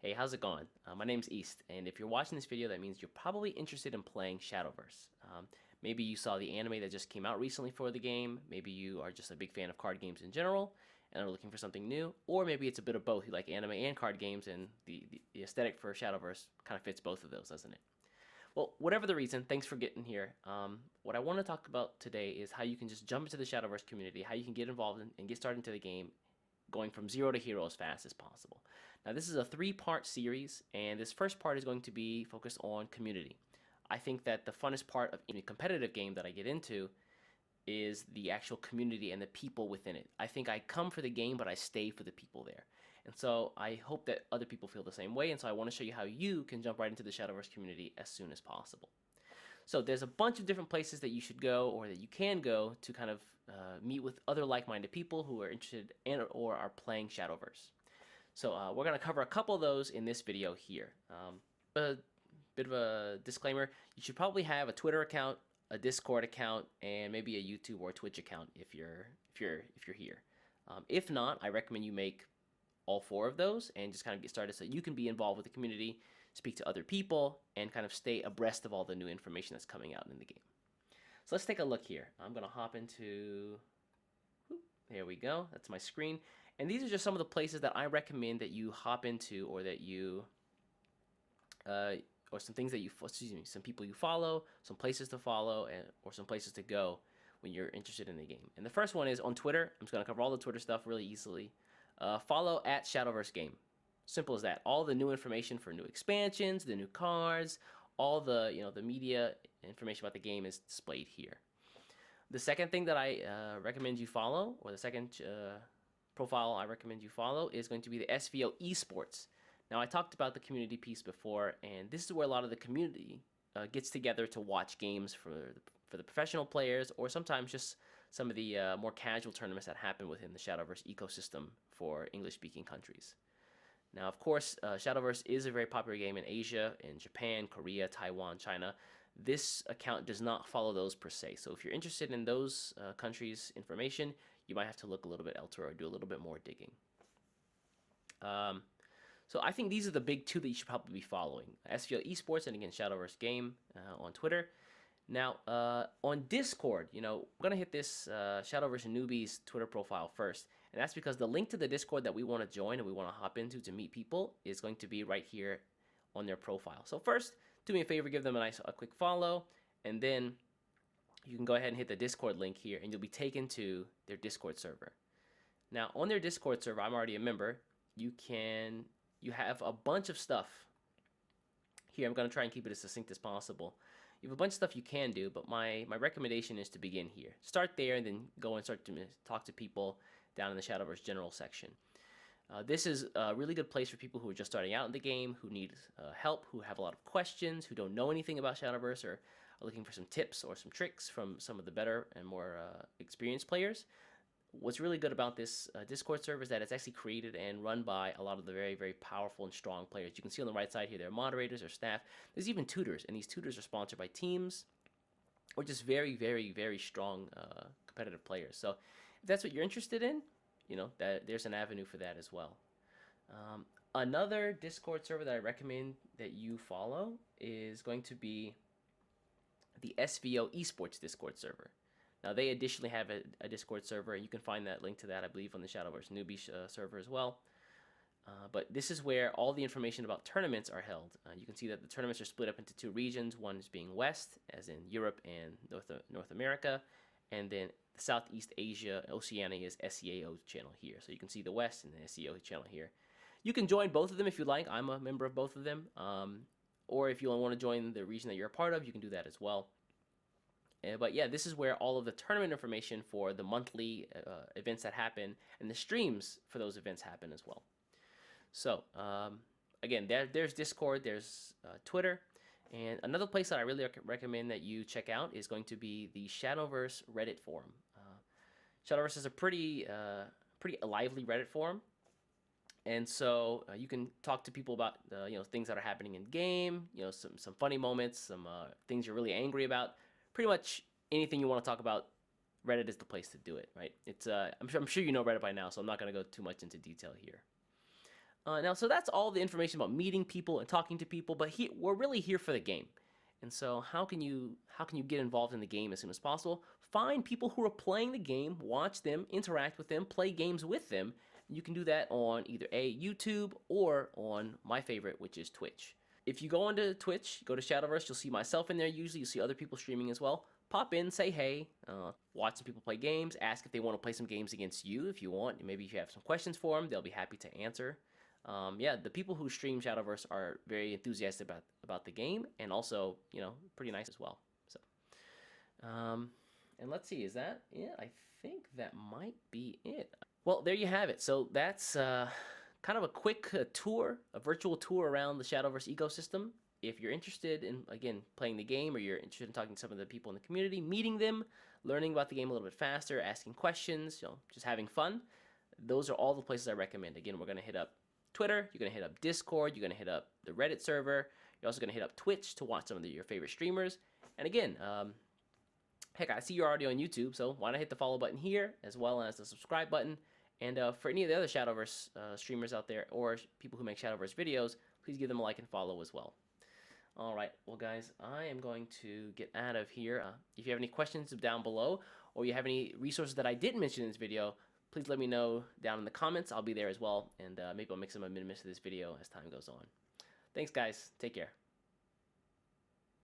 Hey, how's it going? My name's East, and if you're watching this video, that means you're probably interested in playing Shadowverse. Maybe you saw the anime that just came out recently for the game, maybe you are just a big fan of card games in general and are looking for something new, or maybe it's a bit of both. You like anime and card games, and the aesthetic for Shadowverse kind of fits both of those, doesn't it? Well, whatever the reason, thanks for getting here. What I want to talk about today is how you can just jump into the Shadowverse community, how you can get involved and get started into the game going from zero to hero as fast as possible. Now, this is a three-part series, and this first part is going to be focused on community. I think that the funnest part of any competitive game that I get into is the actual community and the people within it. I think I come for the game, but I stay for the people there. And so I hope that other people feel the same way, and so I want to show you how you can jump right into the Shadowverse community as soon as possible. So there's a bunch of different places that you should go or that you can go to kind of meet with other like-minded people who are interested in or are playing Shadowverse. So we're going to cover a couple of those in this video here. A bit of a disclaimer, you should probably have a Twitter account, a Discord account, and maybe a YouTube or Twitch account if you're here. If not, I recommend you make all four of those and just kind of get started so you can be involved with the community, speak to other people, and kind of stay abreast of all the new information that's coming out in the game. So let's take a look here. I'm going to hop into, there we go, that's my screen. And these are just some of the places that I recommend that you hop into, or that you, or some things that you, some people you follow, some places to follow, or some places to go when you're interested in the game. And the first one is on Twitter. I'm just going to cover all the Twitter stuff really easily. Follow at Shadowverse Game. Simple as that. All the new information for new expansions, the new cards, all the the media information about the game is displayed here. The second thing that I recommend you follow, or the second profile I recommend you follow, is going to be the SVO Esports. Now, I talked about the community piece before, and this is where a lot of the community gets together to watch games for the professional players, or sometimes just some of the more casual tournaments that happen within the Shadowverse ecosystem for English-speaking countries. Now, of course, Shadowverse is a very popular game in Asia, in Japan, Korea, Taiwan, China. This account does not follow those per se. So if you're interested in those countries' information, you might have to look a little bit elsewhere or do a little bit more digging. So I think these are the big two that you should probably be following. SVO Esports and, again, Shadowverse Game on Twitter. Now, on Discord, we're going to hit this Shadowverse Newbies Twitter profile first. And that's because the link to the Discord that we want to join and we want to hop into to meet people is going to be right here on their profile. So first, do me a favor, give them a quick follow, and then you can go ahead and hit the Discord link here, and you'll be taken to their Discord server. Now, on their Discord server, I'm already a member. You have a bunch of stuff here. I'm going to try and keep it as succinct as possible. You have a bunch of stuff you can do, but my recommendation is to begin here. Start there and then go and start to talk to people down in the Shadowverse General section. This is a really good place for people who are just starting out in the game, who need help, who have a lot of questions, who don't know anything about Shadowverse, or are looking for some tips or some tricks from some of the better and more experienced players. What's really good about this Discord server is that it's actually created and run by a lot of the very, very powerful and strong players. You can see on the right side here, there are moderators or staff. There's even tutors, and these tutors are sponsored by teams or just very, very, very strong competitive players. So if that's what you're interested in, there's an avenue for that as well. Another Discord server that I recommend that you follow is going to be the SVO Esports Discord server. Now, they additionally have a Discord server, and you can find that link to that, I believe, on the Shadowverse Newbie server as well. But this is where all the information about tournaments are held. You can see that the tournaments are split up into two regions. One is being West, as in Europe and North America, and then the Southeast Asia, Oceania is SEAO channel here. So you can see the West and the SEO channel here. You can join both of them if you like. I'm a member of both of them. Or if you want to join the region that you're a part of, you can do that as well. But yeah, this is where all of the tournament information for the monthly events that happen and the streams for those events happen as well. So again, there's Discord, there's Twitter, and another place that I really recommend that you check out is going to be the Shadowverse Reddit forum. Shadowverse is a pretty lively Reddit forum, and so you can talk to people about things that are happening in game, some funny moments, some things you're really angry about. Pretty much anything you want to talk about, Reddit is the place to do it, right? It's I'm sure you know Reddit by now, so I'm not going to go too much into detail here. Now, so that's all the information about meeting people and talking to people, but we're really here for the game. And so how can you get involved in the game as soon as possible? Find people who are playing the game, watch them, interact with them, play games with them. You can do that on either YouTube or on my favorite, which is Twitch. If you go onto Twitch, go to Shadowverse, you'll see myself in there. Usually you'll see other people streaming as well. Pop in, say hey, watch some people play games, ask if they want to play some games against you if you want. Maybe if you have some questions for them, they'll be happy to answer. Yeah, the people who stream Shadowverse are very enthusiastic about the game, and also, pretty nice as well. So, and let's see, is that it? I think that might be it. Well, there you have it. So that's kind of a quick tour, a virtual tour around the Shadowverse ecosystem. If you're interested in, again, playing the game, or you're interested in talking to some of the people in the community, meeting them, learning about the game a little bit faster, asking questions, just having fun, those are all the places I recommend. Again, we're going to hit up Twitter, you're going to hit up Discord, you're going to hit up the Reddit server, you're also going to hit up Twitch to watch some of your favorite streamers. And again, heck, I see you're already on YouTube, so why not hit the follow button here, as well as the subscribe button. And for any of the other Shadowverse streamers out there, or people who make Shadowverse videos, please give them a like and follow as well. All right, well, guys, I am going to get out of here. If you have any questions down below, or you have any resources that I didn't mention in this video, please let me know down in the comments. I'll be there as well, and maybe I'll make some amendments to this video as time goes on. Thanks, guys. Take care.